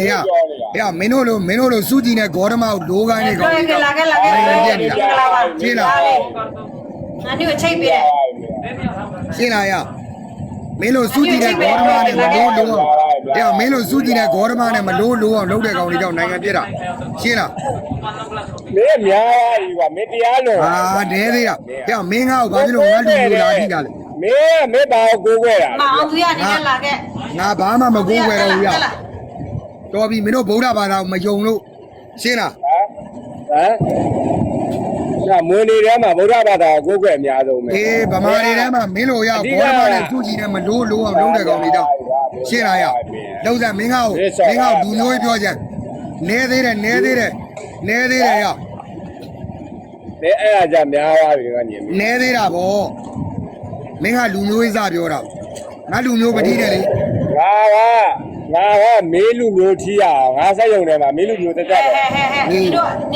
呀，没弄了，没弄了，手机呢？搞的嘛，罗干的搞。来个，进来。那你会拆别？进来呀。没弄手机呢？搞的嘛呢？罗。呀，没弄手机呢？搞的嘛呢？嘛罗的搞的叫哪个别的？进来。没苗啊，一个没点了。啊，对的呀。呀，没俺把这种俺都有垃圾的了。没把过过呀。马对呀，你看哪个？俺爸妈没过过了呀。多比没弄包了吧？那没用了。进来。那模拟的嘛，不知道他过过苗子没？哎，爸妈的嘛，没弄呀，搞的嘛呢？手机呢？嘛罗的搞的叫。进来呀。老在没俺路牛一标签，哪的呀？你哎呀，苗啊，这个你。哪的啦不？没俺路牛一啥标的？俺路牛不提的哩。我没路牛提啊，我才用的嘛，没路牛的在。你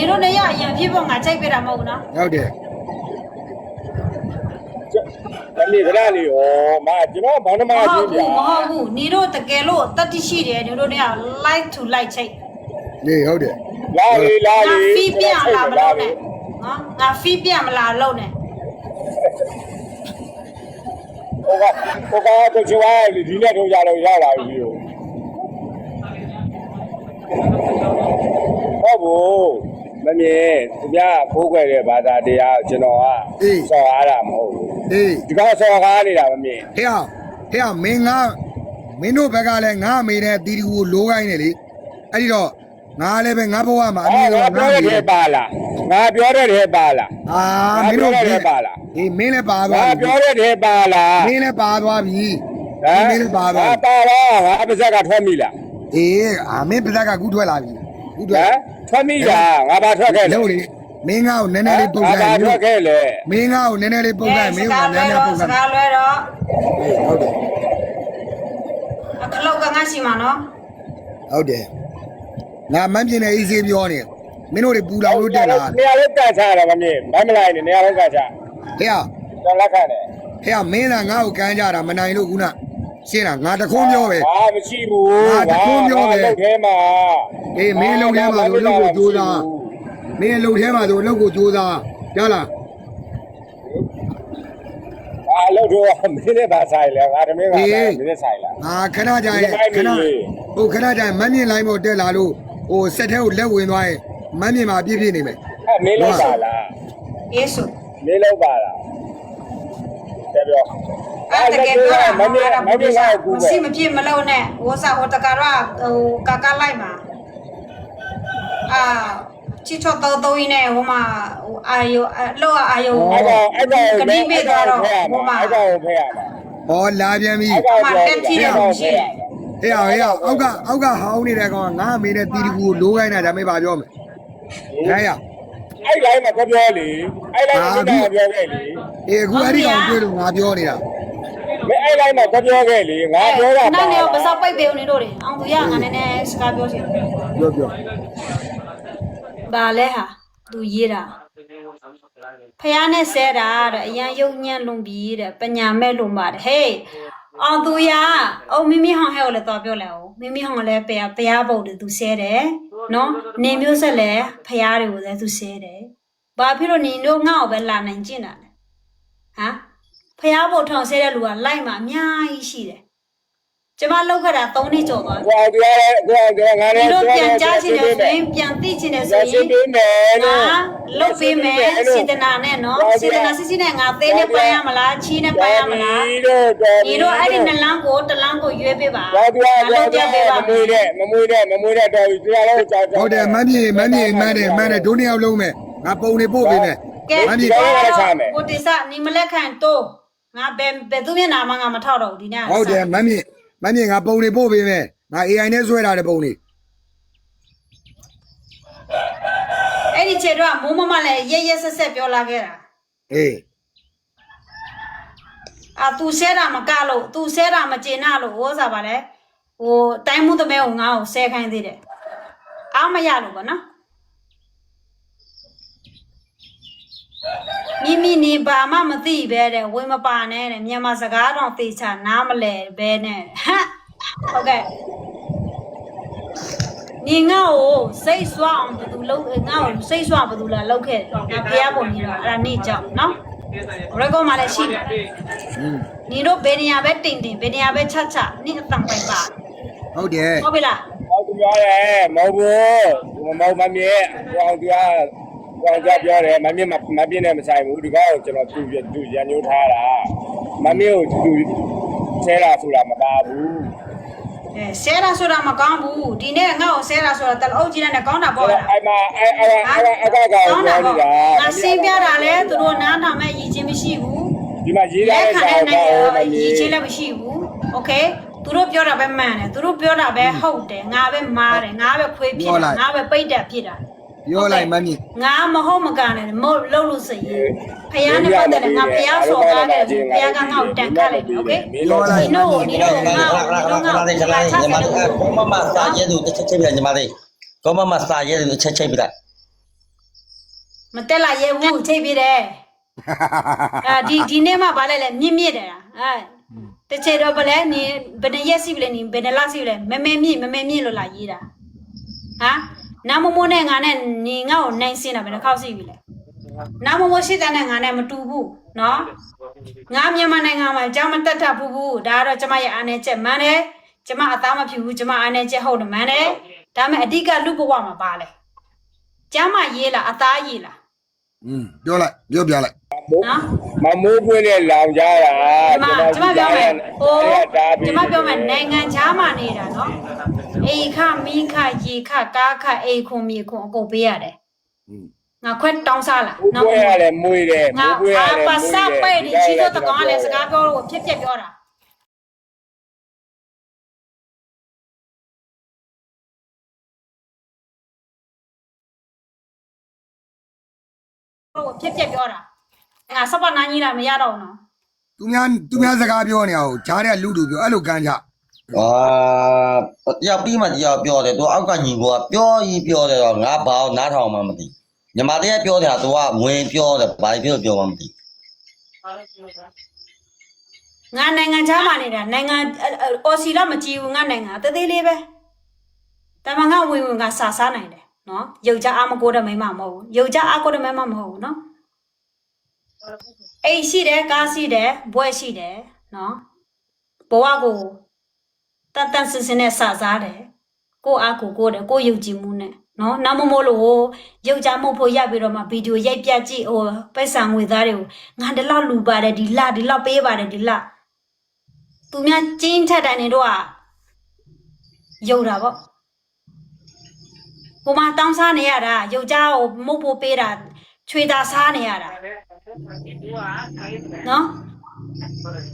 说那样样皮包俺拆别的毛呢？好的。你这哪里哦？妈，今晚帮他妈去的。好不，你说这个路到底是的，你说那样来to来拆。对，好的。哪里？俺飞边拉不牢呢？啊，俺飞边不拉牢呢？我刚都去玩，里面都下了有。好不，妹妹，这边过过的把咱的呀，知道啊？烧完了没？这个烧完了妹妹。嘿呀，没弄白干嘞，俺没得地里路干的哩，哎哩着，俺那边俺不玩嘛，你说俺表的太罢了，啊，没弄太罢了，没来罢了，俺表的太罢了，没来罢了比，没来罢了，俺罢了，俺不是个脱米了，俺没不是个骨头了比，骨头，脱米了，俺把脱开了，没俺奶奶的包盖，脱开了，没俺奶奶的包盖，没有俺奶奶包盖，好的，可老刚是嘛喏，好的，那满天的一些标呢，没弄的布拉路的啦，你要干啥了妹妹？买没来呢？你要干啥？嘿呀，让哪看的？嘿呀，没人俺有干家的，没难路过呢。是啦，俺的空调呗。啊，不起步，俺的空调呗。露天嘛。哎，没露天嘛，就露个桌子。没露天嘛，就露个桌子。咋了？啊，露桌没得把晒了，俺这没得晒了。啊，看他家，看他家，满面来么得拉路，石头来温暖，满面嘛皮的没。没露罢了。耶稣。没露罢了。代表。အဲ့တကယ်ပြောတာမမရှိမဖြစ်မလုံးနဲ့ဝစားဟိုတကတော့ကာကလိုက်မှာအာချစ်ချော့တော့င်းနဲ့ဟိုမှာအာယုလောအာယုကတိပေးသွားတော့ဟိုမှာအဲ့ကောင်ဖဲရမှာ လာပြန်ပြီ မှာတက်ကြည့်တယ်ရှိတယ်ဟေးအောက်ကဟောင်းနေတဲ့ကောင်ကငါအမေနဲ့တီတီကူလိုးခိုင်းတာဒါမေးပါပြောမယ်ဟဲ့ရအဲ့လိုင်းမှာပြောလေအဲ့လိုင်းမှာပြောခဲ့လေအခုအဲ့ဒီကောင်တွေ့လို့ငါပြောနေတာမအဲ့လိုင်းမှာပြောခဲ့လေငါပြောတာနားနေပစောက်ပိတ်ပေးနေတို့လေအောင်သူရငါနည်းနည်းစကားပြောစီပြောဒါလဲဟာသူရေးတာဖះနဲ့ဆဲတာတဲ့အရန်ယုံညံ့လွန်ပြီးတဲ့ပညာမဲ့လွန်ပါတယ်ဟေးအောင်သူရအော်မိမိဟောင်းဟဲ့ကိုလည်းတော့ပြောလဲအောင်မိမိဟောင်းလည်းဖះဘုတ်တယ်သူဆဲတယ်နော်နေမျိုးဆက်လည်းဖះတွေကိုလည်းသူဆဲတယ်ဘာဖြစ်လို့နေတို့ငါ့ကိုပဲလာနိုင်ကျင့်တာလဲဟမ်ဖះဘုတ်ထောင်ဆဲတဲ့လူကလိုက်မှာအများကြီးရှိတယ်ကျမလောက်ခဲ့တာ3နှစ်ကျော်သွားပြီ။ကိုငါလည်းတို့ပြန်ကြားချင်တယ်ဆိုရင်ပြန်သိချင်တယ်ဆိုရင်လုတ်ပေးမယ်စေတနာနဲ့နော်စေတနာစစ်စစ်နဲ့ငါသေးနဲ့ပိုင်းရမလားချီးနဲ့ပိုင်းရမလားဒီတို့အဲ့ဒီနှလန်းကိုတလန်းကိုရွေးပေးပါလောက်ပြပေးပါမမွေးတဲ့တော်ပြီတရားလုံးကြောက်ဟုတ်တယ်မန်းပြေမှန်တယ်ဒုနှစ်ယောက်လုံးမယ်ငါပုံနေပို့ပေးမယ်မန်းပြေကိုတိစနေမလက်ခံတော့ငါဘယ်သူမျက်နှာမှငါမထောက်တော့ဘူးဒီနေ့ဟုတ်တယ်မန်းပြေငါပုံနေပို့ပေးမယ်ငါ AI နဲ့ဆွဲထားတဲ့ပုံနေအဲ့ဒီခြေတော့မိုးမမလည်းရဲဆက်ပြောလာခဲ့တာအေးသူဆဲတာမကလို့သူဆဲတာမကျေနပ်လို့ဟိုစားပါလေဟိုတိုင်းမှုသမဲကိုငါ့ကိုဆဲခိုင်းသေးတယ်အားမရလို့ပေါ့နော်မိနေဘာမှမသိပဲတဲ့ဝင်မပါနဲ့တဲ့မြန်မာစကားတော့သေချာနားမလဲပဲနဲ့ဟမ်ဟုတ်ကဲ့你我谁耍不都漏，我谁耍不都了漏开，那不要不你了，让你讲喏。我来讲马来西亚，你都别人也别顶顶，别人也别擦擦，你个当白吧。ဟုတ်တယ် 好不啦？我不要嘞，冇不，我冇买面，我ပြောတယ်မပြင်းနဲ့မဆိုင်ဘူးဒီကောင်ကျွန်တော်သူရန်ညိုးထားတာမမြင်ကိုသူဆဲတာဆိုတာမပါဘူး ဆဲတာဆိုတာမကောင်းဘူးဒီနေ့ငါ့ကိုဆဲတာဆိုတာတလုံးကြီးနဲ့ကောင်းတာပေါ့လား အဲ့မှာအကောက်ပြောနေတာ ငါစီးပြတာလဲသူတို့နားထောင်မဲ့ရည်ချင်းမရှိဘူး ဒီမှာရေးထားတဲ့စာအုပ်ပါဦးမမြင် ရည်ချင်းလည်းမရှိဘူးโอเคသူတို့ပြောတာပဲမှန်တယ်သူတို့ပြောတာပဲဟုတ်တယ်ငါပဲမားတယ်ငါပဲခွေးဖြစ်တာငါပဲပိတ်တက်ဖြစ်တာ ပြောလိုက်မမြင် ငါမဟုတ်မကန်နဲ့မဟုတ်လို့လို့စရင်ဖယားနဲ့ပတ်သက်တယ်ငါဖယားဆော်ကားတယ်ဖယားကငါ့ကိုတန်ခတ်လိုက်တယ်โอเคဒီနို့ငါကောမမစာရဲသူတစ်ချက်ချိတ်ပြညီမလေးကောမမစာရဲသူတစ်ချက်ချိတ်ပြလိုက် မတက်လာရဲဘူးချိတ်ပြတယ်ဒီနေ့မှဗာလဲလဲမြင့်မြင့်တယ်တချေတော့ဗလဲနေဘယ်နှရက်စီဗလဲနေဘယ်နှလစီဗလဲမမဲမြင့်လို့လာရေးတာဟာနာမမိုးနဲ့ငါနဲ့နေငါ့ကိုနိုင်စင်းတာဘယ်နှခေါက်စီပြီလဲနာမမိုးရှိတဲ့နဲ့ငါနဲ့မတူဘူးနော်ငါမြန်မာနိုင်ငံမှာကြောင်မတက်ထဘူးဒါကတော့ကျမရဲ့အားနဲ့ချက်မှန်တယ်ကျမအသားမဖြစ်ဘူးကျမအားနဲ့ချက်ဟုတ်တယ်မှန်တယ်ဒါပေမဲ့အဓိကလူဘဝမှာပါလဲကျမရေးလားအသားရေးလား ပြောလိုက်ပြောပြလိုက် နော် မမိုးပွင့်နဲ့လောင်ကြတာ ကျမပြောမယ်ကျမပြောမယ်နိုင်ငံခြားမှာနေတာနော်အိခမိခရေခကားခအိခွန်မြေခွန်အကုန်ပေးရတယ်ငါခွက်တောင်းစားလား နော်ပွင့်ရတယ်မွေးတယ် ငါပါစပဲ့ဒီချီတော့တကောင်လည်းစကားပြောလို့ဖြစ်ပြောတာဖြစ်ပြောတာငါစပနာကြီးလာမရတော့ဘူးနော် သူများစကားပြောနေအောင်ဂျားတဲ့လူတူပြောအဲ့လိုကမ်းကြ ရောက်ပြီးမှတရားပြောတယ်သူအောက်ကညီကိုကပြောကြီးပြောတယ်တော့ငါဘာနားထောင်မှမသိညီမလေးပြောတယ်သူကဝင်ပြောတယ်ဘာပြောမှမသိ ငါနိုင်ငံခြားမှာနေတာနိုင်ငံအော်စီလာမကြည့်ဘူးငါနိုင်ငံတသေးလေးပဲဒါမှငါဝင်ငါစာစားနိုင်တယ်နော်ယောက်ျားအားမကိုတဲ့မိန်းမမဟုတ်ဘူးယောက်ျားအားကိုတဲ့မိန်းမမဟုတ်ဘူးနော်အိမ်ရှိတယ်ကားရှိတယ်ဘွဲရှိတယ်နော်ဘဝကိုတန်စင်နဲ့စာစားတယ်ကိုအားကိုတယ်ကိုယုံကြည်မှုနဲ့နော်နောက်မမို့လို့ယောက်ျားမဟုတ်ဖို့ရပြီးတော့မှဗီဒီယိုရိုက်ပြကြည့်ဟိုပိုက်ဆံငွေသားတွေကိုငါဒီလောက်လူပါတယ်ဒီလောက်ပေးပါတယ်ဒီလောက်သူများကျင်းထက်တိုင်နေတော့ယုံတာပေါ့ကိုမတောင်းစားနေရတာယောက်ျားကိုမဟုတ်ဖို့ပေးတာချွေတာစားနေရတာနော်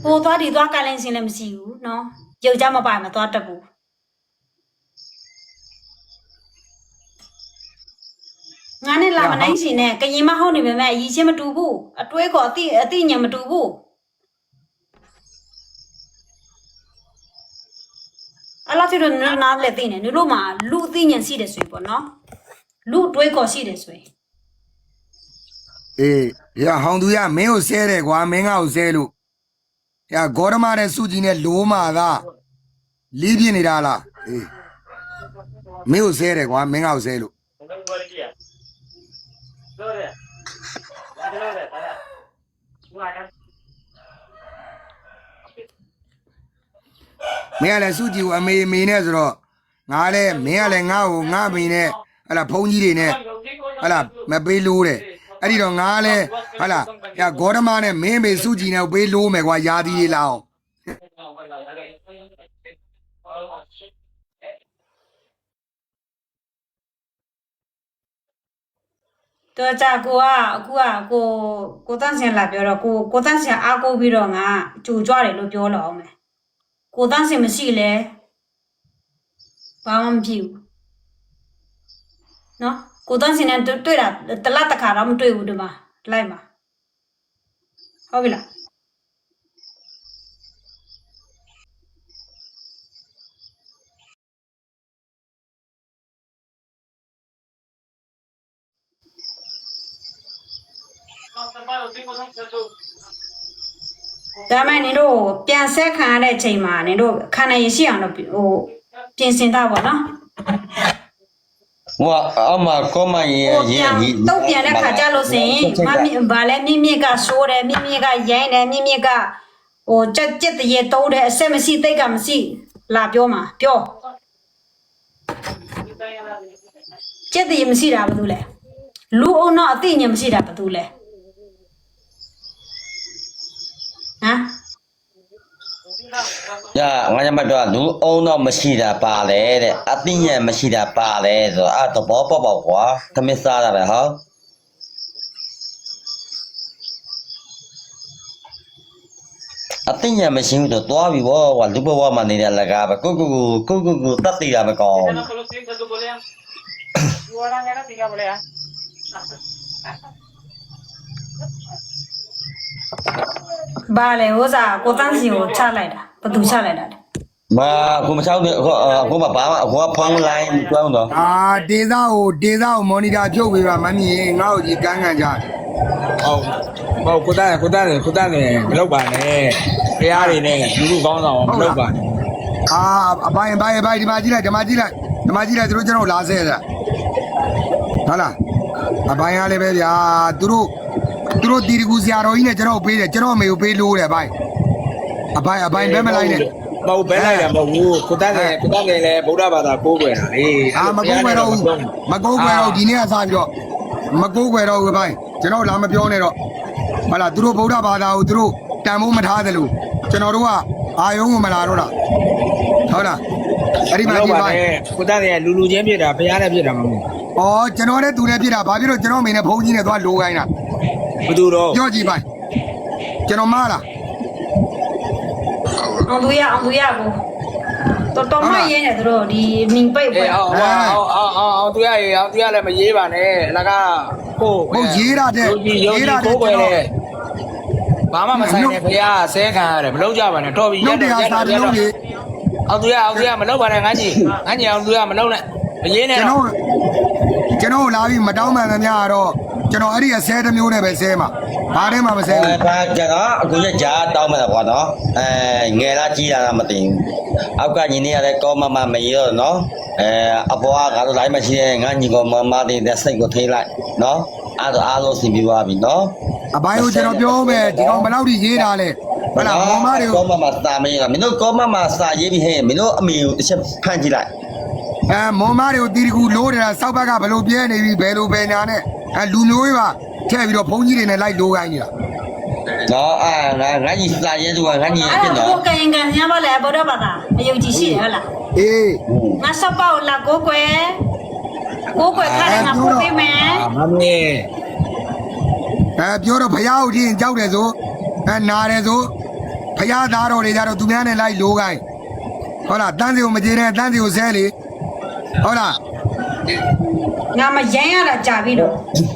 ဟိုသွားဒီသွားကလည်းစင်လည်းမရှိဘူးနော်ယောက်ျားမပိုင်မသွားတတ်ဘူးငါနဲ့လာမနိုင်ရှင်နဲ့ကရင်မဟုတ်နေပေမဲ့အရင်ချင်းမတူဘူးအတွေးကောအတိညာမတူဘူးအလားတူနားလည်းသိနေတို့မှလူအသိဉာဏ်ရှိတယ်ဆိုရင်ပေါ့နော်လူတွေးကောရှိတယ်ဆိုရင်အေးရဟောင်းသူရမင်းကိုဆဲတယ်ကွာမင်းငါ့ကိုဆဲလို့ရဂေါရမနဲ့စုကြည်နဲ့လိုးမာသာလီးပြနေတာလားအေးမင်းကိုဆဲတယ်ကွာမင်းငါ့ကိုဆဲလို့မင်းကလည်းစုကြည်ကိုအမေနဲ့ဆိုတော့ငါလည်းမင်းကလည်းငါ့ကိုငါ့အမေနဲ့ဟလာဖုန်းကြီးတွေနဲ့ဟလာမပေးလို့တဲ့အဲ့ဒီတော့ငါလည်းဟလာရဂေါရမနဲ့မင်းမေစုကြည်နဲ့ပေးလို့မယ်ကွာယာသီးလာအောင်တော့ကြကိုကအခုကကိုတန်းစင်လာပြောတော့ကိုတန်းစင်အားကိုပြီးတော့ငါကြိုကြွတယ်လို့ပြောလို့အောင်မယ်ကိုတန်းစင်မရှိလဲဘာမှမဖြစ်ဘူးနော်ကိုတန်းစင်နဲ့တွေ့တာတလတ်တစ်ခါတော့မတွေ့ဘူးဒီမှာလိုက်မှာဟုတ်ပြီလားဒါမှနင်တို့ပြန်ဆက်ခံရတဲ့အချိန်မှာနင်တို့ခံနိုင်ရရှိအောင်တော့ဟိုပြင်ဆင်တာပေါ့နော်我阿妈哥嘛也都ပြန်တဲ့ခါကြလို့စင်မဗာလဲမြင့်မြင့်ကဆိုးတယ်မြင့်မြင့်ကရိုင်းတယ်မြင့်မြင့်ကဟိုကြက်တရေတုံးတယ်အဆက်မရှိတိတ်ကမရှိလာပြောမှာပြောကြက်တရေမရှိတာဘာလို့လဲလူအုံတော့အသိဉာဏ်မရှိတာဘာလို့လဲဟမ် 呀，我家买多路欧那没西的巴来的，阿丁也没西的巴来的，阿都包花，他们啥的哈。阿丁也没行就多比我路不我嘛你的那个吧，个打地了没搞。 ဘာလဲဥစားကိုတန်းစီကိုချလိုက်တာဘသူချလိုက်တာလဲ 嘛，我们超的我嘛爸我碰来装的。 ဒေသကိုမော်နီတာဖြုတ်ပေးပါမမီငါ့ကိုကြီးကန်းကန်ကြ ဟုတ်ကိုသားနဲ့မလုပ်ပါနဲ့ဖះတွေနဲ့လူကောင်းဆောင်မလုပ်ပါနဲ့ အပိုင်ဒီမှာကြည့်လိုက်သူတို့ကျွန်တော်လာဆဲတာဟုတ်လားအပိုင်ရလည်းပဲဗျာသူတို့တီတကူဆရာတော်ကြီးနဲ့ကျွန်တော်ပေးတယ်ကျွန်တော်အမေကိုပေးလို့တယ်အပိုင်ဘဲမလိုက်နဲ့ မဟုတ်ဘဲလိုက်တာမဟုတ်ဘူးကိုသားနဲ့လည်းဗုဒ္ဓဘာသာကိုးကွယ်တာလေ မကိုးကွယ်တော့ဒီနေ့ကစားပြီးတော့မကိုးကွယ်တော့ဘူးအပိုင်ကျွန်တော်လာမပြောနဲ့တော့ဟုတ်လားသူတို့ဗုဒ္ဓဘာသာကိုသူတို့တန်ဖိုးမထားသလိုကျွန်တော်တို့ကအာယုံကိုမလာတော့တာဟုတ်လားအဲ့ဒီမှာဒီပိုင်း ကိုသားနဲ့လူချင်းပြစ်တာဖះနဲ့ပြစ်တာမဟုတ်ဘူး ဩကျွန်တော်နဲ့သူနဲ့ပြစ်တာဘာဖြစ်လို့ကျွန်တော်အမေနဲ့ဘုန်းကြီးနဲ့သွားလိုခိုင်းတာ ဘယ်သူတော့ ပြောကြည့်ပိုင်းကျွန်တော်မားလား အောင်သူရကိုတော်မရင်းနေတို့ဒီမင်ပိတ်ပွဲ အောင်သူရလည်းမရေးပါနဲ့လကကို ဟုတ်ရေးတာတဲ့ ကိုးကွယ်လေဘာမှမဆိုင်နဲ့ဖះဆဲခံရတယ်မလုပ်ကြပါနဲ့တော်ပြီ နှုတ်တရားစာပြီးလို့လေ အောင်သူရမလုပ်ပါနဲ့ငါကြီးအောင်သူရမလုပ်နဲ့မရေးနဲ့ ကျွန်တော်လာပြီးမတောင်းမှန်သမျှကတော့ကျွန်တော်အဲ့ဒီအဆဲတစ်မျိုးနဲ့ပဲဆဲမှာဘာထဲမှာမဆဲဘူး ဘာကြတော့အခုရကြာတောင်းမှာကွာနော်ငယ်လားကြီးလားမသိဘူးအောက်ကညီနေရတဲ့ကောမမမရောနော်အပေါ်ကတော့လိုက်မရှိတဲ့ငါညီကောမတဲ့စိတ်ကိုထိလိုက်နော်အဲ့တော့အားလုံးစီပြီးသွားပြီနော် အပိုင်းကိုကျွန်တော်ပြောမယ်ဒီကောင်ဘယ်လောက်ထိရေးတာလဲဟုတ်လားမောင်မတွေကို ကောမမစာမင်းကမင်းတို့ကောမမစာရေးပြီးဟဲ့မင်းတို့အမေကိုတစ်ချက်ဖမ်းကြည့်လိုက် မောင်မတွေကိုတီတကူလိုးနေတာစောက်ဘက်ကဘယ်လိုပြဲနေပြီဘယ်လိုပဲညာနဲ့လူမျိုးကြီးပါထည့်ပြီးတော့ဘုန်းကြီးတွေနဲ့လိုက်လိုးခိုင်းနေတာ နော်ငါညီစာရေးသူကငါညီ အဲ့ ဖြစ် ဒါ နော် ကိုကရင်ကန်ညပါလေဘောတော့ပါတာအယုံကြည်ရှိတယ်ဟုတ်လား အေး ငါစောက်ပေါ့လာကိုကွယ်ခါတယ်ငါပို့ပေးမယ် မမင်း ပြောတော့ဖះကိုကြည့်ရင်ကြောက်တယ်ဆိုနာတယ်ဆိုဖះသားတော်တွေကြတော့သူများနဲ့လိုက်လိုးခိုင်းဟုတ်လားတန်းစီကိုမကြေတဲ့တန်းစီကိုဆဲလေဟုတ်လား ငါမရမ်းရတာကြာပြီတော့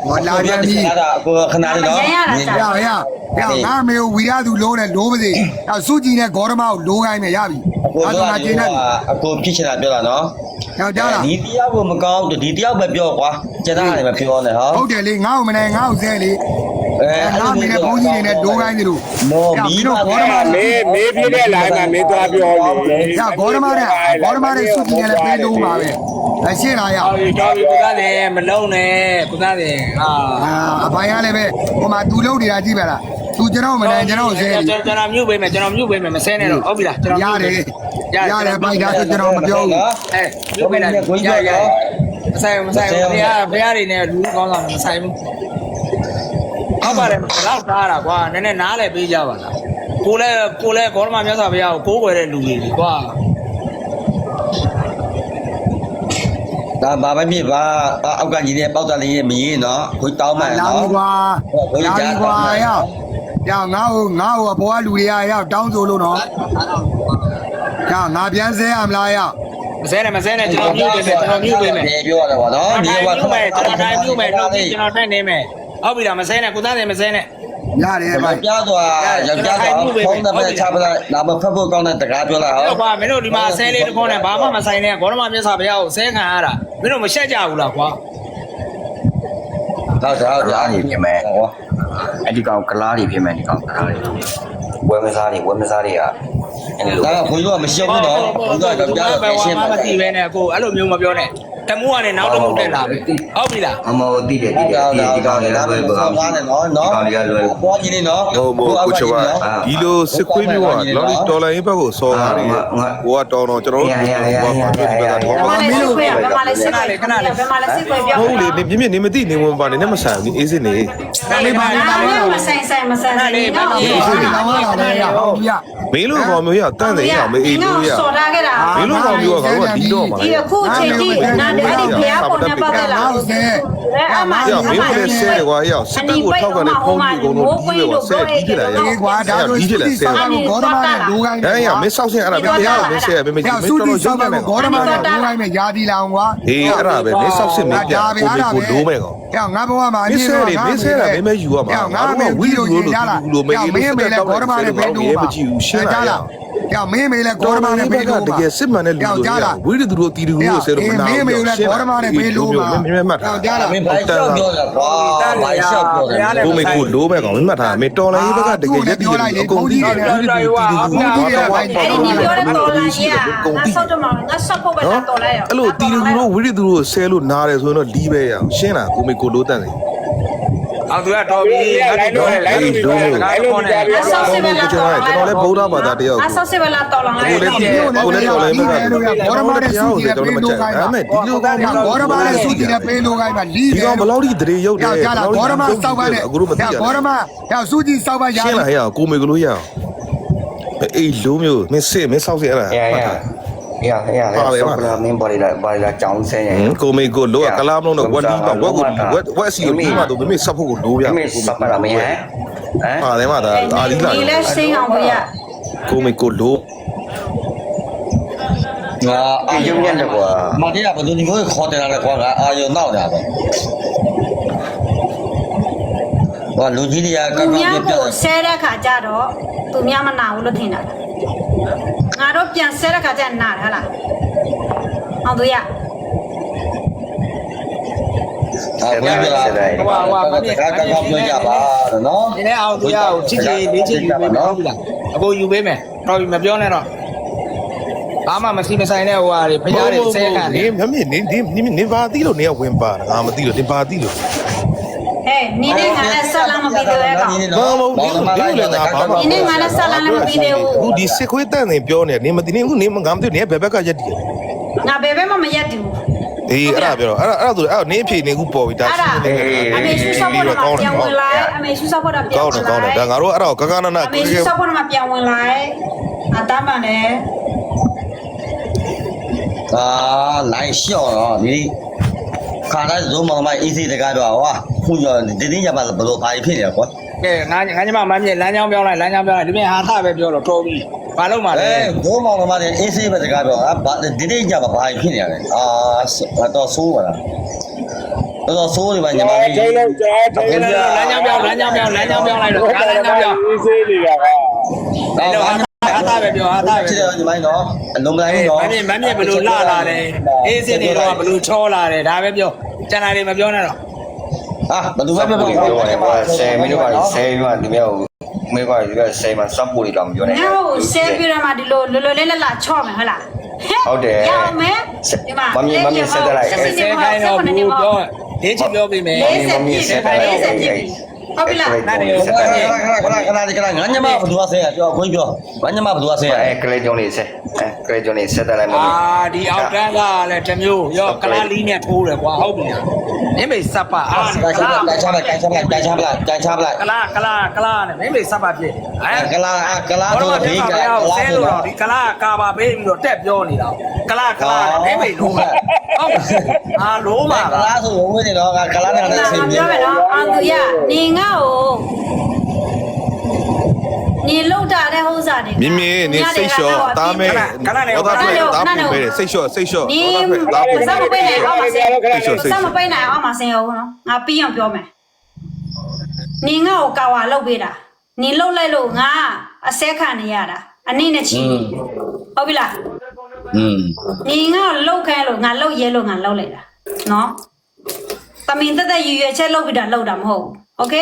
ဟောလာပြန်ပြီ အဲ့ဒါအခုခဏလေးနော် ငါမေကိုဝီရသူလိုးတယ်လိုးပါစေစုကြည်နဲ့ဂေါရမကိုလိုးခိုင်းမယ်ရပြီ အခုဖြစ်ချင်တာပြောတာနော် ယောက်ျားလား ဒီတယောက်ကိုမကောင်းဒီတယောက်ပဲပြောကွာကျန်တာလည်းမပြောနဲ့ဟော ဟုတ်တယ်လေငါ့ကိုမနိုင်ငါ့ကိုဆဲလေငါမေနဲ့ဘုန်းကြီးတွေနဲ့လိုးခိုင်းကြလို့ မော်မီတော့ ဂေါရမ မေးပြတဲ့ line မှာမင်းသွားပြောလေ ရဂေါရမနဲ့စုကြည်နဲ့လည်းပေးလို့ပါပဲရှင်းလာရ တော်ပြီကိုသားလည်းမလုံးနဲ့ကိုသားလည်းအပိုင်းရလည်းပဲဟိုမှာသူလုပ်နေတာကြည့်ပါလားသူကျွန်တော်မနိုင်ကျွန်တော်ဆဲတယ် ကျွန်တော်မြုပ်ပေးမယ်မဆဲနဲ့တော့ဟုတ်ပြီလားကျွန်တော် ရတယ်ပိုက်တာဆိုကျွန်တော်မပြောဘူး မြုပ်ပေးလိုက်ကိုကြီးရမဆိုင်ဘုရားတွေနဲ့လူကောင်းဆောင်မဆိုင်ဘူးဟုတ်ပါတယ်လောက်သားတာကွာနည်းနည်းနားလည်းပေးကြပါလားကိုလည်းကောရမမြတ်စွာဘုရားကိုကိုးကွယ်တဲ့လူတွေကွာ ဒါဘာပဲဖြစ်ပါအောက်ကညီတဲ့ပေါက်တာလေးမရေးနော်ကိုတောင်းမှန် လာ နော် ကွာရောက်ငါ့ကိုအပေါ်ကလူတွေကရောက်တောင်းဆိုလို့နော်ငါပြန်ဆဲရမလားရောက် မဆဲနဲ့ကျွန်တော်မြုပ်ပေးမယ် ပြောရတယ်ကွာနော်ဒီက ကျွန်တော်တိုင်းမြုပ်မယ်ကျွန်တော်တိုင်းနေမယ်ဟုတ်ပြီလားမဆဲနဲ့ကိုသားလည်းမဆဲနဲ့ ရတယ်ဗျ ပြားသွားယောက်ျားသွားဖုန်းတစ်ဖက်ချပလိုက်လာမဖက်ဖို့ကောင်းတဲ့တကားပြောလိုက်ဟော ဟုတ်ပါမင်းတို့ဒီမှာဆဲလေးတစ်ခေါက်နဲ့ဘာမှမဆိုင်နဲ့ဂေါရမမြတ်စွာဘုရားကိုဆဲခံရတာမင်းတို့မရှက်ကြဘူးလားကွာ ဟုတ်တယ်အားကြီးပြင်မယ်ဟော အဲ့ဒီကောင်ကလားတွေဖြစ်မယ်ဒီကောင်ကလားတွေဝဲမစားတွေကအဲ့လို ဒါကဘုန်းကြီးကမရှက်ဘူးနော်ဘုန်းကြီးကယောက်ျား ပဲ ပဲရှင်း မ ပါ သိပဲနဲ့ကိုအဲ့လိုမျိုးမပြောနဲ့ တမှုကနေနောက်တမှုတက်လာပြီဟုတ်ပြီလား အမောတိတယ်တိတယ်ဒီကောင်လေးလည်းပဲပေါ့ ကားနဲ့နော်နော်အပေါ်ကြီးနေနော် ဟုတ်မို့ကိုချပါဒီလိုစစ်ခွေးမျိုးကလောက်ဒီဒေါ်လာရင်းဘက်ကိုစောတာလေကိုကတော်တော်ကျွန်တော်တို့ဟိုက ဘာလဲစစ်ခွေးဘာလဲစစ်ခွေးခဏလေးဘာလဲစစ်ခွေးပြော ဟုတ်လေမြင့်မြင့်နေမသိနေဝင်ပါနေနဲ့မဆန်ဘူးအေးစစ်နေ လေးပါလေးပါလေး မဆိုင်မဆိုင်လေးငါ့ကို လောင်းလာတယ်ဟောင်သူရ မင်းတို့ကောင်မျိုးရတန့်တယ်ရမအေးလို့ရ စော်ထားခဲ့တာ မင်းတို့ကောင်မျိုးကငါတို့ကဒီတော့မှာ ဒီအခုချိန်ကြီးနားအဲ့ဒီဘုရားပုံနဲ့ပတ်သက်လာအမ ရမင်းတို့လည်းဆဲတယ်ကွာရစစ်တပ်ကိုထောက်ကနေဖုန်းကြီးကုန်လို့ဒီလိုဆဲပြီးကြလားရ ဒီကွာဒါဆို ပြီးကြလားဆဲ ဆောက်ကိုဂေါတမနဲ့ဒိုးကိုင်း အဲ့ရမင်းဆောက်စင်အဲ့ဒါမင်းတရားမင်းဆဲမင်းမင်း စု တော် တိ တော်ရု ဆော ပ် က် နေ ကိုဂေါတမနဲ့ဒိုးကိုင်းနဲ့ယာဒီလောင်ကွာ ဟေးအဲ့ဒါပဲမင်းဆောက်စင်မင်းပြကိုကိုဒိုးမဲ့ကောင် ဟဲ့ငါဘဝမှာ မင်းဆဲတယ်မင်းဆဲတာမင်းမယူရမှာငါတို့ကဝီလိုလိုလိုမင်းကြီးလို့တောက်တော့တယ်မကြည့်ဘူးရှင်းလာရမင်းမေလည်းဂေါတမနဲ့ဘေးလို့ တကယ်စစ်မှန်တဲ့လူတွေဝီသူတို့တီတူလို့ဆဲတော့မနာဘူး မင်းမေလည်းဂေါတမနဲ့ဘေးလို့မှာ မင်းမှတ်တာ ကြားလား မင်းဘာရှောက်ပြောတာကွာဘာရှောက်ပြောတယ် ကိုမေကိုလိုးမဲ့ကောင်မင်းမှတ်တာမင်းတော်လိုင်းဘက်ကတကယ်ရက်တီအကုန်တီးတယ်ဝီတူတီတူဘာဘာဘာ အဲ့ဒီနေပြောတဲ့တော်လာကြီးကငါဆောက်တော့မှာငါဆောက်ဖို့ပဲတော်လာရော အဲ့လိုတီတူတို့ဝီတူတို့ဆဲလို့နားတယ်ဆိုရင်တော့လီးပဲရအောင်ရှင်းလားကိုမေကိုလိုးတန်တယ် အောင်သူကတော်ပြီငါတို့ပြောတယ်လိုက်လို့ပြောတယ်လိုက်လို့ပြောတယ် ဆောက်စစ်ပဲလား ကျွန်တော်လည်းဗုဒ္ဓဘာသာတယောက် ငါဆောက်စစ်ပဲလားတော်လာငါ ကိုလည်းကိုလည်းတော်လည်းမကဘူးဘောရမနဲ့စုကြည့်တယ်မကြိုက်အဲ့မဲ့ဒီလိုကောင် ဘောရမနဲ့စုကြည့်တယ်ပေးလို့ကိုင်းမှာလီး ဒီ တယ် ကောင်ဘလောက်ထိတရေရုပ်တယ် ကြားလားဘောရမစောက်ပါနဲ့ အခုတို့မသိရ ဘောရမဟဲ့စုကြည့်စောက်ပါရ ရှင်းလားဟဲ့ကိုမေကလို့ရအောင်အေးလုံးမျိုးမင်းစစ်မင်းဆောက်စစ်အဲ့ဒါ ရဆောက်ကလာမင်းပါလာကြောင်းဆဲရ ကိုမေကိုလောကလာမလို့ဝက်လီပါဝက်ကိုဝက်စီကိုပြီးမှတော့မင်းဆောက်ဖို့ကိုလိုးပြ မင်းစပါလာမင်းဟမ် ပါတယ်မှာဒါအာလီလာ ဒီလဲရှင်းအောင်ပြရ ကိုမေကိုလိုး ငါ အေးရုံညံ့တယ်ကွာ မတေးကဘယ်လိုမျိုးခေါ်တယ်လဲကွာငါအာယုံနောက်တာပဲဟောလူကြီးတွေကကော သူ က်ကောက် များ ပြပြ ကိုဆဲတဲ့ခါကျတော့သူများမနာဘူးလို့ထင်တာငါတို့ပြန်ဆဲတဲ့ခါကျနာတယ်ဟလားအောင်သူရ ပြောပြလာကောက်ကောက်ပြောကြပါနော် ဒီနေ့အောင်သူရကိုချစ်ချစ်လေးချစ်ယူပေးမယ်ဟုတ်ပြီလားအကိုယူပေးမယ်တော်ပြီမပြောနဲ့တော့ဘာမှမစီမဆိုင်တဲ့ဟိုဟာတွေဖျားတွေဆဲခံတယ် မမေနေပါသီးလို့နေကဝင်ပါငါမသိလို့နေပါသီးလို့ ဟဲ့နီနဲ့ငါနဲ့ဆက်လာမပြီးသေးတဲ့ကောင် ဘာမဟုတ်ဘူးဒီလိုလည်းငါဘာမှ နီနဲ့ငါနဲ့ဆက်လာလည်းမပြီးသေးဘူး အခုဒီစစ်ခွေးတန့်နေပြောနေနေမသိနေအခုနေငါမသိနေဘယ်ဘက်ကရက်တည် ငါဘယ်ဘက်မှမရက်ဘူး အေးအဲ့ဒါပြောတော့အဲ့ဆိုအဲ့နေအဖြေနေခုပေါ်ပြီဒါ အဲ့ဒါအမေရှူဆောက်ဖို့တော့ပြန်ဝင်လာအမေရှူဆောက်ဖို့တော့ပြန် ကော ဝင် င်း လာ တယ်ကောင်းတယ်ဒါငါတို့အဲ့တော့ကကနန အမေရှူဆောက်ဖို့တော့ပြန်ဝင်လာအတမ်းပါနဲ့ အာလိုင်းလျှော့တော့ဒီခါတိုင်းဇုံမောင်မအေးစေးတကားတော့ဟာခုညတင်းတင်းကြပါဘလို့ဘာဖြစ်နေလဲကွာ ကဲငါညီမမမြင်လမ်းကြောင်းပြောလိုက်လမ်းကြောင်းပြောလိုက်ဒီပြင်ဟာထပဲပြောတော့တော်ပြီဘာလို့မှလဲ ဇုံမောင်မအေးစေးပဲတကားတော့ဟာတင်းတင်းကြပါဘာဖြစ်နေလဲအာတော့ဆိုးပါလားတော့ဆိုးနေပါညီမလေး ချိန်လုံးကြားချိန် လမ်းကြောင်းပြောလိုက်တော့လမ်းကြောင်းပြော အေးစေးနေတာက အဲ့တော့ဟာထပဲပြောဟာထပဲ ဖြစ်တယ်ညီမနော်အလုံးမလိုက်တော့ မမြင်ဘလို့လှလာတယ်အေးစင်းနေတော့ဘလို့ချောလာတယ်ဒါပဲပြောကျန်တာတွေမပြောနဲ့တော့ ဟာဘယ်သူပဲပြော ပြောတယ်ကွာဆဲမင်းတို့ကဆဲပြီးမှဒီမြောက်မေကွာဒီကဆဲမှာစပ်ပူတွေတောင်ပြောနေ ငါ့ကိုဆဲပြရမှာဒီလိုလွယ်လွယ်လေးလက်လာချော့မယ်ဟုတ်လားရအောင်မယ်ဒီမှာ ဆဲခိုင်းတော့ဘူးပြောလေးချပြောပေးမယ် 40ပြည့်တယ်40ပြည့်ဟုတ်ပြီလား နားနေ ခဏငါညမဘယ်သူကဆဲရပြောခွင့်ပြောငါညမဘယ်သူကဆဲရ ကလေးကြောင့်နေဆဲကလေးကြောင့်နေဆက်တယ်လိုက်မ အာဒီအောက်တန်းကလည်းတစ်မျိုးရောကလားလီးနဲ့ထိုးတယ်ကွာဟုတ်ပြီလားမင်းမေစပ်ပါအာ ကန်ချပလိုက်ကလားနဲ့မင်းမေစပ်ပါဖြစ်အဲ ကလာဆိုဒီကလာ ဆဲလို့တော့ဒီကလားကာပါပေးပြီးတော့တက်ပြောနေတာကလားနဲ့မင်းမေလုံးဟုတ်အာလုံးပါ ကလာဆိုဝင်နေတော့ကလာနဲ့လည်းဆင်းပြေ ပြောမယ်နော်အောင်သူရနေငါ့ကိုနေလောက်တာတဲ့ဟိုးစားတွေ မြင်းမြင်းနေစိတ်လျှော့တားမယ်တော့တာပဲစိတ်လျှော့စိတ်လျှော့ နေ တား စမပိတ်နိုင်အောင်မစင် စိတ်လျှော့စိတ် စ လျှော့ မပိတ်နိုင်အောင်မစင်အောင်နော်ငါပြီးအောင်ပြောမယ်နေငါ့ကိုကာဝါလောက်ပေးတာနေလောက်လိုက်လို့ငါအစဲခံနေရတာအနည်းနဲ့ချီဟုတ်ပြီလား နေငါလောက်ခိုင်းလို့ငါလောက်ရဲလို့ငါလောက်လိုက်တာနော်တမင်တက်တက်ရွရွချက်လောက်ပြီးတာလောက်တာမဟုတ်ဘူးโอเค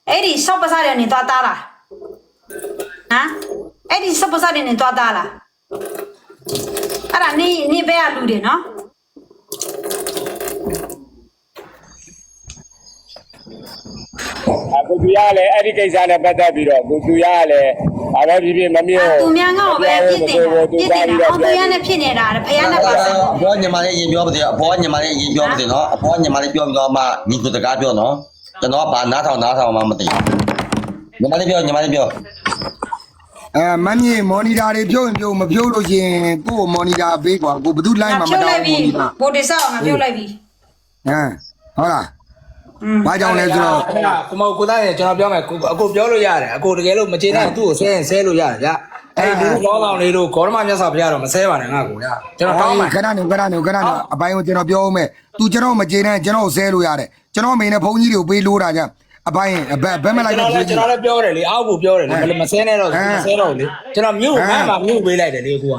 အဲ့ဒီဆော့ပစားတယ်နေသွားတာလားဟမ်အဲ့ဒီဆော့ပစားတယ်နေသွားတာလားအဲ့ဒါနေဘဲကလူတွေနော် ကိုသူရလည်းအဲ့ဒီကိစ္စနဲ့ပတ်သက်ပြီးတော့ကိုသူရလည်းဘာပဲဖြစ်ဖြစ်မမြင် သူများငါ့ကိုပဲပြစ်တင်တာအောင်သူရနဲ့ဖြစ်နေတာဖယားနဲ့ပါဆိုင် အဖေညီမလေးရင်ပြောပါသေးအဖေညီမလေးရင်ပြောပါသေးနော်အဖေညီမလေးပြောပြီးတော့မှညီကိုတကားပြောနော်ကျွန်တော်ကဘာနားထောင်မှမသိညီမလေးပြော မမ်းမြေမော်နီတာတွေပြုတ်ရင်ပြုတ်မပြုတ်လို့ရှင်ကို့မော်နီတာပေးကွာကိုဘသူလိုက်မှာမတောင်းဘူးမော်နီတာ ဘိုဒီဆောက်ငါပြုတ်လိုက်ပြီ ဟုတ်လားဘာကြောင့်လဲဆိုတော့ ကိုမောကိုသားရကျွန်တော်ပြောမယ်ကိုပြောလို့ရတယ်အကိုတကယ်လို့မကျေနပ်သူ့ကိုဆဲရင်ဆဲလို့ရတယ်ဗျအဲ့ဒီလူကောင်းကောင်လေးတို့ဂေါရမမြတ်စွာဘုရားတော့မဆဲပါနဲ့ငါကိုရကျွန်တော်တောင်းပါ ခဏနေအပိုင်းကိုကျွန်တော်ပြောအောင်မယ်သူကျွန်တော်မကျေနပ်ကျွန်တော်ဆဲလို့ရတယ်ကျွန်တော်မင်းနဲ့ဘုန်းကြီးတွေကိုပေးလို့တာကြအပိုင်းဘယ်မလိုက်ဘူးကျွန်တော်လည်းပြောတယ်လေအောက်ကိုပြောတယ်လေမဆဲနဲ့တော့မဆဲတော့လေကျွန်တော်မြို့မှာမြို့ပေးလိုက်တယ်လေကိုက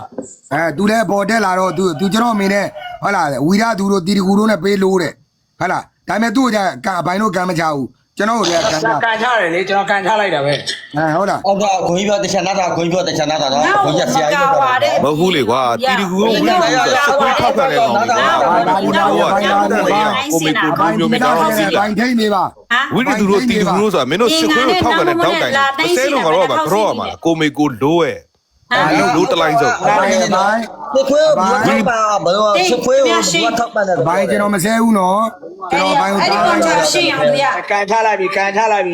သူလည်းပေါ်တက်လာတော့သူကျွန်တော်မင်းနဲ့ဟုတ်လားဝီရသူတို့တီတကူတို့နဲ့ပေးလို့တဲ့ဟုတ်လားဒါပေမဲ့သူ့ကကအပိုင်းတို့ကံမချဘူးကျွန်တော်တို့လည်းကန်ချတယ်လေကျွန်တော်ကန်ချလိုက်တာပဲဟုတ်လား ဟုတ်ကဲ့ခွန်ကြီးပြောတခြားနာတာခွန်ကြီးပြောတခြားနာတာနော်ခွန်ကြီးဆရာကြီးပြောတာ မဟုတ်ဘူးလေကွာတီတီကူကဝိဒါရစခွေးထောက်ခံတဲ့ကောင်ကကိုနာဝါကိုမေကိုဒူမျိုးမိသားစုစီးလာ တိုင်းထိနေပါ ဝိဒီသူတို့တီတီကူတို့ဆိုတာမင်းတို့စခွေးကိုထောက်ခံတဲ့တောက်တိုင်မစဲလို့ကတော့ပါကြောမှာကိုမေကိုဒိုးရဲ့လို့တလိုက်စို့ စခွေးကိုဘာဘာလို့စခွေးကိုဘာထောက်ပံ့တယ် ဘိုင်းကျွန်တော်မဆဲဘူးနော်ကျွန်တော်ဘိုင်းကို အဲ့ဒီကောင်ချရှင်းအောင်သူရ ကန်ချလိုက်ပြီ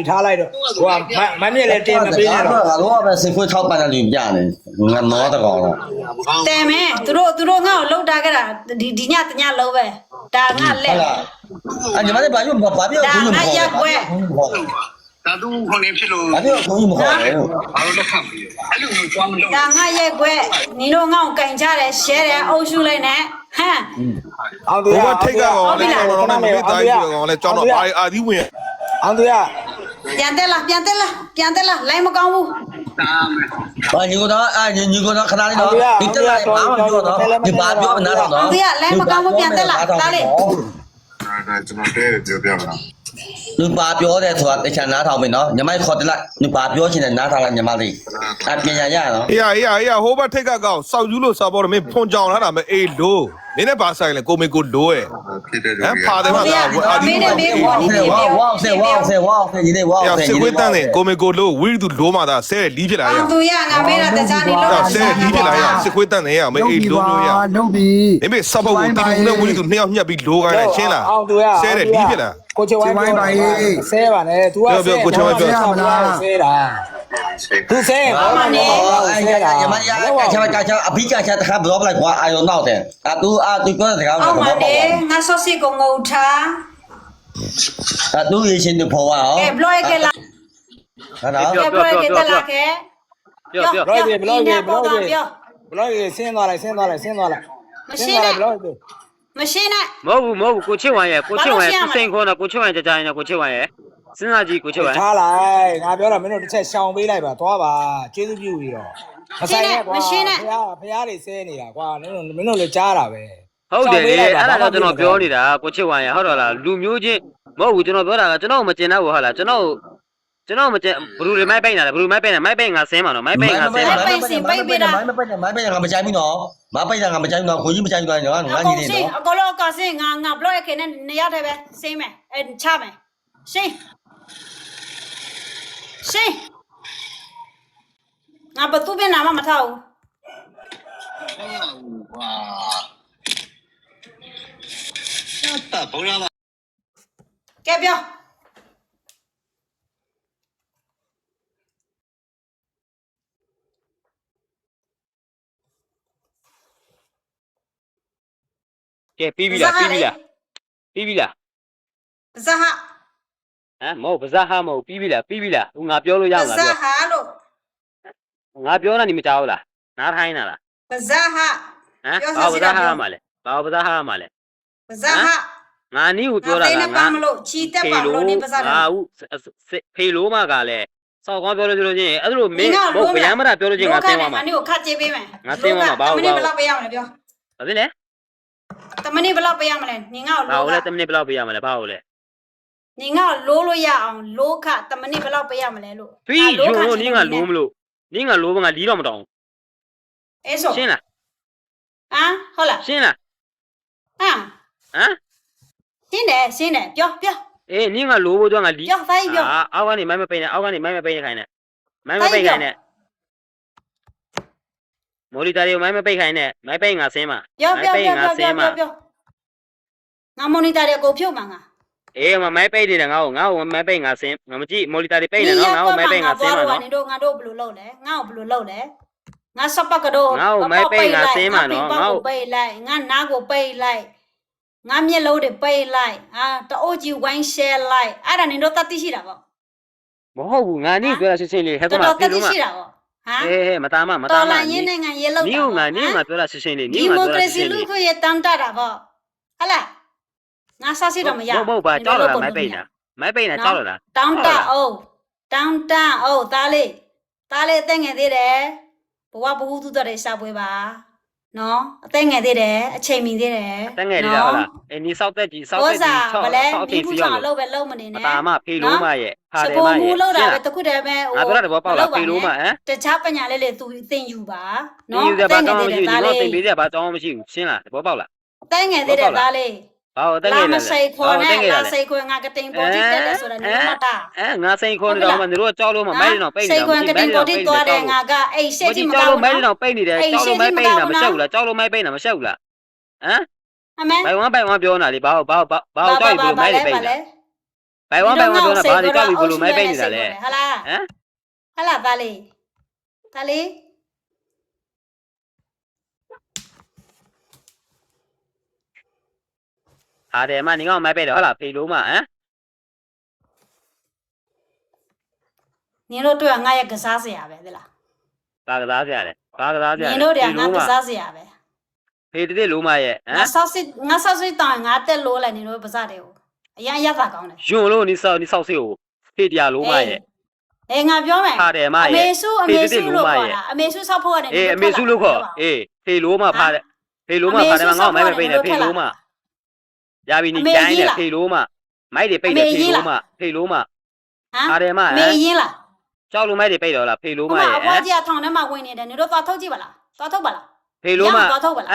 ထားလိုက်တော့ဟိုကမမြက်လည်းတင်းမပေးနဲ့တော့ ငါတို့ကပဲစခွေးထောက်ပံ့တယ်လို့ပြနေငါမောတကောင်တော့ တဲမဲသူတို့ငါ့ကိုလှုပ်တာခဲ့တာဒီညတညလုံးပဲဒါငါလက် ညီမလေးဘာပြောခွန်ကြီးမခေါ်လဲ ဒါသူခုနေဖြစ်လို့ ဘာပြောခွန်ကြီးမခေါ်လဲ ဘာလို့လက်ခံပြီးအဲ့လိုမျိုးကြွားမလို့ ဒါငါရဲ့ကွက်နင်တို့ငါ့ကိုကင်ချတယ်ရှဲတယ်အုပ်ရှုလိုက်နဲ့ဟမ် အောင်သူ ဘိုး ရ ကထိတ်ကောင်လည်းကျွန်တော်နဲ့မင်းသားကြီးကောင်လည်းကျွန်တော်အာဒီဝင် အောင်သူရ ပြန်တက်လာလိုင်းမကောင်းဘူး ဘာညီကတော့ခဏလေးတော့ဒီတက်လာဘာမှပြောတော့ဒီဘာပြောနားတော့ သူရလိုင်းမကောင်းဘူးပြန်တက်လာတားလေ ဒါကျွန်တော်တဲပြောပြမလား လူပါပြောတယ်ဆိုတာတခြားနားထောင်ပြီနော်ညီမခေါ်တယ်လိုက်လူပါပြောချင်တယ်နားထောင်လိုက်ညီမလေးအပြင်ရရနော် အေးဟိုဘထိတ်ကောင်စောက်ယူလို့စားပေါ်တယ်မင်းဖွန်ကြောင်လာတာမအေးလို့မင်းနဲ့ဘာဆိုင်လဲကိုမေကိုဒိုးရဲ့ ဖြစ်တဲ့လူ ဖာတယ်မှာအာဒီဝါညီလေးဝါ စခွေးတန်းတယ်ကိုမေကိုလို့ဝီသူလိုမှသာဆဲလီးဖြစ်လာရ အောင်သူရငါမေးတာတခြားနေလို့ ဆဲလီးဖြစ်လာရစခွေးတန်းတယ်ရမအေးလို့မျိုးရ လုံးပြီ မင်းစပ်ဖို့တီတီနဲ့ဝီသူနှစ်ယောက်ညှက်ပြီးလိုခိုင်းလိုက်ရှင်းလား အောင်သူရ ဆဲတယ်လီးဖြစ်လာ ကိုချဝိုင်းပါဆဲပါနဲ့ तू ကဆဲတာသူဆဲဘာမှမဟုတ်ဆဲတာ ညီမရကချအဘိကချတခါဘလော့လိုက်ကွာအာယုံနောက်တယ်သူပြောတဲ့စကား အောင်ပါလေငါဆော့စစ်ကိုငုံထား သူရရှင်သူဖော်ပါအောင် ကဲဘလော့ကလာ ဟာနော် ကဲဘလော့ကတက်လာခဲ့ပြော ဘလော့ကြီးဆင်းသွားလိုက်မရှိနဲ့ မဟုတ်ဘူးကိုချစ်ဝိုင်းရဲ့သူစိန်ခေါ်တာကိုချစ်ဝိုင်းကြကြရင်ကိုချစ်ဝိုင်းရဲ့စဉ်းစားကြည့်ကိုချစ်ဝိုင်း ထားလိုက်ငါပြောတာမင်းတို့တစ်ချက်ရှောင်ပေးလိုက်ပါသွားပါကျေးဇူးပြုပြီးတော့မဆိုင်နဲ့ကွာဖရားတွေဆဲနေတာကွာမင်းတို့လည်းကြားတာပဲ ဟုတ်တယ်လေအဲ့ဒါတော့ကျွန်တော်ပြောနေတာကိုချစ်ဝိုင်းရဲ့ဟုတ်တော့လားလူမျိုးချင်းမဟုတ်ဘူးကျွန်တော်ပြောတာကကျွန်တော်မကျင်တော့ဘူးဟုတ်လားကျွန်တော်မကျင်ဘလူတွေမိုက်ပိတ်နေတာဘလူမိုက်ပိတ်နေမိုက်ပိတ်ငါဆင်းမှာနော်မိုက်ပိတ်ငါဆင်းမှာ မိုက်ပိတ်ငါမကြိုက်ဘူးနော်မပိတ်တာငါမကြိုက်ဘူးနော်ခွန်ကြီးမကြိုက်ဘူးနော်ငါညီနေနော် အကောလောကစင်ငါဘလော့ကနဲ့နေရတယ်ပဲစင်းမယ်အဲချမယ်ရှင်းငါဘသူပြန်နာမထားဘူး ဝါတာဘုရားမ ကဲပြော ကဲပြီးပြီလားပြီးပြီလား ဇာဟာ ဟမ်မဟုတ်ပါဇာဟာမဟုတ်ပြီးပြီလားငါပြောလို့ရမှာ ဇာ ပြော ဟာလို့ ငါပြောတာနေမကြောက်လားနားထိုင်းတာလား ဇာဟာ ဟမ်ဘာဇာဟာမှာလဲဘာဇာဟာမှာလဲ ဇာဟာ ငါနီးကိုပြောတာက ငါမလို့ချီတက်ပါလို့နေပါစားတယ် ဟာဦးဖေလိုမကလည်းစောက်ကောင်းပြောလို့ဆိုလို့ချင်းအဲ့လိုမင်းဘုတ်ဗျာမတာပြောလို့ချင်းငါသိသွားမှာ ငါနီးကိုခတ်ကြည့်ပေးမယ် ငါသိသွားမှာဘာ တမ လို့ နစ်ဘယ်လောက်ပေးရမလဲပြော ဘာဖြစ်လဲ တမနစ်ဘယ်လောက်ပေးရမလဲနင်ငါ့ကို ဘာ လို လို့လဲ ခ တမနစ်ဘယ်လောက်ပေးရမလဲဘာလို့လဲ နင်ငါ့ကိုလိုလို့ရအောင်လိုခတမနစ်ဘယ်လောက်ပေးရမလဲလို့ ဖီးဂျုံနင်းကလိုးမလို့နင်းကလိုးမငါလီးတော့မတောင်း အဲ့ဆို ရှင်းလား ဟမ်ဟုတ်လား ရှင်းလား ဟမ် ဟမ် ရှင်းတယ်ပြော အေးနင်းကလိုဖို့တော့ငါလီ ပြောသားကြီးပြော အောက်ကနေမိုင်းမပိတ်နဲ့အောက်ကနေမိုင်းမပိတ်နဲ့ခိုင်းနဲ့မိုင်းမပိတ်ခိုင်းနဲ့မိုလီတာတွေမိုင်းမပိတ်ခိုင်းနဲ့မိုင်းပိတ်ငါဆင်းမှာ ပြောငါမော်နီတာတွေကိုဖြုတ်မှာငါ အေးမမိုင်းပိတ်နေတယ်ငါ့ကိုမိုင်းပိတ်ငါဆင်းငါမကြည့်မိုလီတာတွေပိတ်နေနော်ငါ့ကိုမိုင်းပိတ်ငါဆင်းမှာနော် နင်တို့ငါတို့ဘယ်လိုလုပ်လဲငါ့ကိုဘယ်လိုလုပ်လဲငါစပတ်ကတော့ပိတ်လိုက်ငါနားကိုပိတ်လိုက်ငါမျက်လုံးတွေပိတ်လိုက်တအိုးကြီးဝိုင်းရှဲလိုက်အဲ့ဒါနင်တို့တတ်သိရှိတာပေါ့ မဟုတ်ဘူးငါနင်းပြောတာရှင်းရှင်းလေးဟဲ့ကွာ တော်တတ်သိရှိတာပေါ့မသားမ တော်လာရင်းနိုင်ငံရေလောက် နင်းကငါပြောတာရှင်းရှင်းလေးန ဒီ င်းက မို ပြော က တာ ရေ ရှ စီ င်းရှင်း လူ လေး ခွေရတမ်းတာပေါ့ဟလာငါစားစီတော့မရ ဟုတ်ပါကြောက်လာမိုင်းပိတ်နေမိုင်းပိတ်နေကြောက်လာ တောင်းတအောင်သားလေးအသက်ငယ်သေးတယ်ဘဝဘဟုသုတတွေရှာပွဲပါနော်အသက်ငယ်သေးတယ်အချိန်မီသေးတယ် တက်ငယ်လေးလားဟုတ်လားအေးနီစောက်တက်ကြီးစောက်တက်ကြီး ဘလဲ စောက် ဒီ တက် ဘူး ကြီး ချော ရောက် င်းလို့ပဲလုံးမနေနဲ့ တာမဖေလို့မရဲ့ဟာ စ တယ် ပုံ မ မူ ရဲ့ လောက်တာပဲတခုတည်းပဲ ငါပြောတာဘောပေါက်လားဖေလို့မဟမ် တခြားပညာလေးလေးသူသင်ယူပါ နော် နော် ဒီဘာတောင်းမရှိဘူးဒီတော့တင်ပေးတယ်ဘာတောင်းမရှိဘူးရှင်းလားဘောပေါက်လား အသက်ငယ်သေးတယ်သားလေး ဘာဟုတ်တက်ငယ် လာမ လဲ စိတ်ခေါ်နဲ့လာစိတ်ခေါ်ငါကတိန်ပေါ်တိတက်တယ်ဆိုတာနေမတာ ငါစိန်ခေါ်နေတော့မှတို့ကကြောက်လို့မှမိုင်းနေတော့ပိတ်နေ စိတ် တော့ ခေါ်ကတိန်ပေါ်တိသွားတယ်ငါကအိတ်ရှက်ကြည့်မကော ကြောက် င်း လို့မိုင်းနေ ဘူး တော့ပိတ်နေတယ်ကြောက်လို့မိုင်းပိတ်နေတာမရှောက်ဘူးလားကြောက်လို့မိုင်းပိတ်နေတာမရှောက်ဘူးလားဟမ် အမေ ဘိုင်ဝမ်ပြောနေတာလေဘာကြောက်ပြီးဘလို့မိုင်းနေပိတ်နေတာဘိုင်ဝမ်ပြောနေတာဘာတွေကြောက်ပြီးဘလို့မိုင်းပိတ်နေတာလဲ ဟလားဟလားသားလေးဟာတယ်မနေကောင်မိုင်းပိတ်တယ်ဟုတ်လားဖေလို့မဟမ် နင်တို့တွေ့ငါရဲ့ကစားစရာပဲသလား ဘာကစားစရာလဲဘာကစားစရာ နင်တို့တွေကငါကစားစရာပဲ ဖေတစ်လို့မရဲ့ဟမ် ငါဆောက်စစ်တောင်းငါတက်လို့လိုက်နင်တို့ပါစားတယ်ကိုအရင်ရက်တာကောင်းတယ် ယွန်းလို့နီဆောက်စေကိုဖေတရားလို့မရဲ့ ငါပြောမယ် ဟာတယ်မရဲ့ အမေစုလို့ခေါ်တာအမေစုဆောက်ဖို့ကနေ အေးအမေစုလို့ခေါ်အေးဖေလို့မဖားတယ်ဖေလို့မဖားတယ်ငါ့ကိုမိုင်းမပိတ်နဲ့ဖေလို့မရပြီနီကျိုင်းတယ်ဖေလို့မမိုက်တွေပိတ်တယ်ဖေလို့မဖေလို့မဟာတယ်မ အမေရင်းလား ကြောက်လို့မိုက်တွေပိတ်တော့လားဖေလို့မရဲ့ အဖွားကြီးထောင်ထဲမှာဝင်နေတယ်နင်တို့သွားထုတ်ကြည့်ပါလားသွားထုတ်ပါလား ဖေလို့မ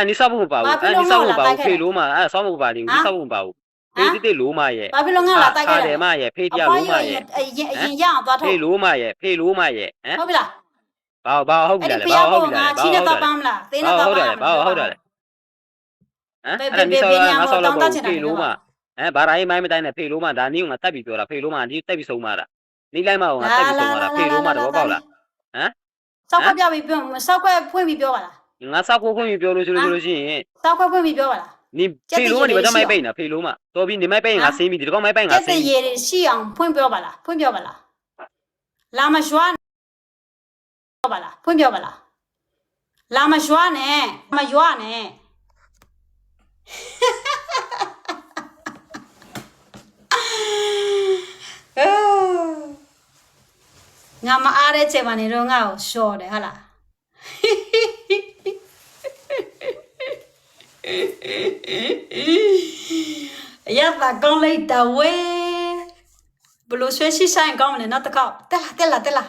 နီဆောက်ဖို့မပါဘူးနီဆောက်ဖို့မပါဘူးဖေလို့မဆောက်ဖို့ပါလိမ့်နီဆောက်ဖို့မပါဘူးဖေတစ်လို့မရဲ့ ဘာဖြစ်လို့ငါလာတိုက်ခဲ့လဲ တယ်မရဲ့ဖေတရားလို့မရဲ့ အရင်ရအောင်သွားထုတ် ဖေလို့မရဲ့ဟမ် ဟုတ်ပြီလား ဘာဟုတ်ပြီလား ဖျားဖို့ငါချင်းနဲ့သွားပမ်းမလားသေးနဲ့သွားပမ်း ဟုတ်တယ်ဟမ်အဲ့နီဆောက်ငါဆောက်လို့ဖေလို့မဘာတိုင်းမိုင်းမတိုင်းနဲ့ဖေလို့မဒါနီးကငါတက်ပြီးပြောတာဖေလို့မဒီတက်ပြီးဆုံးမတာနီးလိုက်မအောင်ငါတက်ပြီးဆုံးမတာဖေလို့မတော့ပေါ့လားဟမ် ဆောက်ခွက်ပြပြီးပြောဆောက်ခွက်ဖွင့်ပြီးပြောပါလား ငါဆောက်ဖို့ခွင့်ပြောလို့ရှိရင် ဆောက်ခွက်ဖွင့်ပြီးပြောပါလား နီဖေလို့မဒီဘာမိုင်းပိတ်နေတာဖေလို့မတော်ပြီးနေမိုင်းပိတ်ငါဆင်းပြီးဒီကောင်မိုင်းပိတ်ငါ ကျက် ဆ တ င်း ရေတွေရှိအောင်ဖွင့်ပြောပါလားလာမရွာပြောပါလားဖွင့်ပြောပါလားလာမရွာနဲ့မရွာနဲ့ငါမအားတဲ့ချိန်မှာနေတော့ငါ့ကိုရှော့တယ်ဟုတ်လားရတာကောင်းလိုက်တာဝဲဘလို့ဆွဲရှိဆိုင်ကောင်းမလဲနောက်တစ်ခေါက်တက်လာ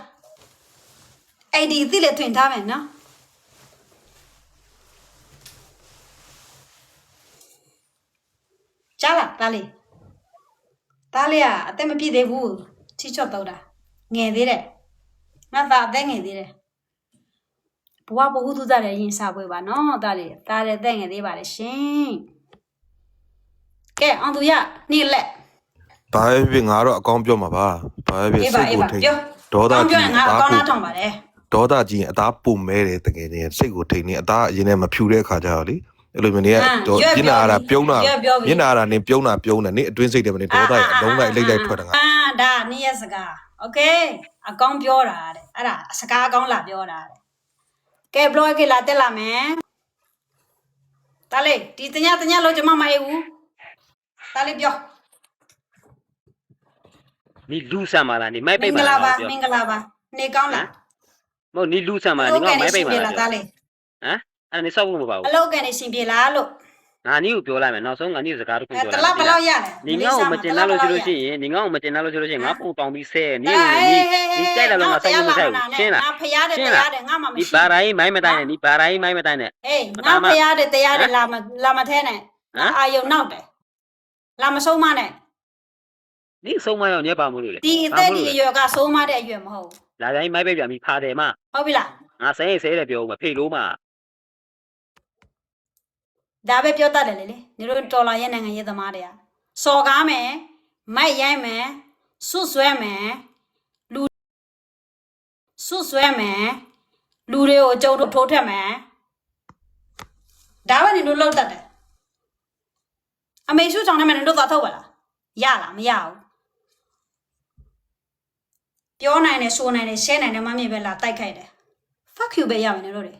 အဲ့ဒီသိလေထွင်ထားမယ်နော်ကြားလားဒါလေးကအသက်မပြည့်သေးဘူးချီချော့တော့တာငယ်သေးတယ်ငါသားအသက်ငယ်သေးတယ်ဘဝဘဟုသုတတဲ့ရင်စားပွဲပါနော်ဒါလေးသားတဲ့သက်ငယ်သေးပါလေရှင်ကဲအောင်သူရနေလက် ဘာဖြစ်ငါတော့အကောင်းပြောမှာပါဘာဖြစ်စိတ်ကိုထိတ်ဒေါသကြီး ငါအကောင်းနားထောင်ပါတယ် ဒေါသကြီးအသားပုံမဲတယ်တကယ်ချင်းစိတ်ကိုထိတ်နေအသားအရင်နဲ့မဖြူတဲ့ခါကျတော့လေအဲ့လိုမျိုးနေတော့မျက်နာရပြုံးတာမျက်နာရနေပြုံးတာနေအတွင်းစိတ်တယ်မနေဒေါသအလုံးလိုက်လိုက်ထွက်တာငါ ဒါနေ့ရက်စကားโอเคအကောင်းပြောတာတဲ့အဲ့ဒါစကားအကောင်းလာပြောတာတဲ့ကဲဘလော့ကလာတက်လာမယ်ဒါလေးဒီတညလို့ကျမမအေးဘူးဒါလေးပြော နီလူဆန်ပါလားနီမိုက်ပိတ်ပါ မင်္ဂ လား လာပါနေကောင်းလား မဟုတ်နီလူဆန်ပါလားနီကမိုက်ပိတ်ပါလား ဒါလေး ဟမ်အဲ့နီဆောက်ဖို့မပါဘူး အလုပ်ကနေရှင်ပြေလားလို့ ငါနီကိုပြောလိုက်မယ်နောက်ဆုံးငါနီစကားတစ်ခုပြော တလောက်ဘလောက်ရတယ် နီငါ့ကိုမတင်လာလို့ရှိရင်နီငါ့ကိုမတင်လာလို့ရှိရင်ငါပုံတောင်းပြီးဆဲနီနီကြိုက်တယ်လို့ငါဆောက်လို့မဆိုင်ဘူးရှင်းလား ငါဖျားတယ်ငါမှမရှိ နီဘာတိုင်းမိုင်းမတိုင်းနဲ့နီဘာတိုင်းမိုင်းမတိုင်းနဲ့ အေးငါဖျားတယ်တရားတယ်လာမထဲနဲ့အာယုံနောက်တယ် လာမဆုံးမနဲ့ 你送嘛要你把木路嘞？ ဒီအသက်ဒီအရွယ်ကဆုံးမတဲ့အရွယ်မဟုတ် 来人买杯表米趴的嘛， ဟုတ်ပြီလား 俺谁来表嘛配路嘛， ဒါပဲပြောတတ်တယ်လေနေတို့တော်လာရဲ့နိုင်ငံရေးသမားတွေကစော်ကားမယ်မိုက်ရိုင်းမယ်စွဆွဲမယ်လူစွဆွဲမယ်လူတွေကိုကြုံတို့ထိုးထက်မယ်ဒါပဲနေတို့လောက်တတ်တယ်အမေစုဆောင်နေမယ်နေတို့သွားထုတ်ပါလားရလားမရဘူးပြောနိုင်တယ်ဆိုနိုင်တယ်ရှဲနိုင်တယ်မမြင်ပဲလာတိုက်ခိုက်တယ် fuck you ပဲရမယ်နေတို့တွေ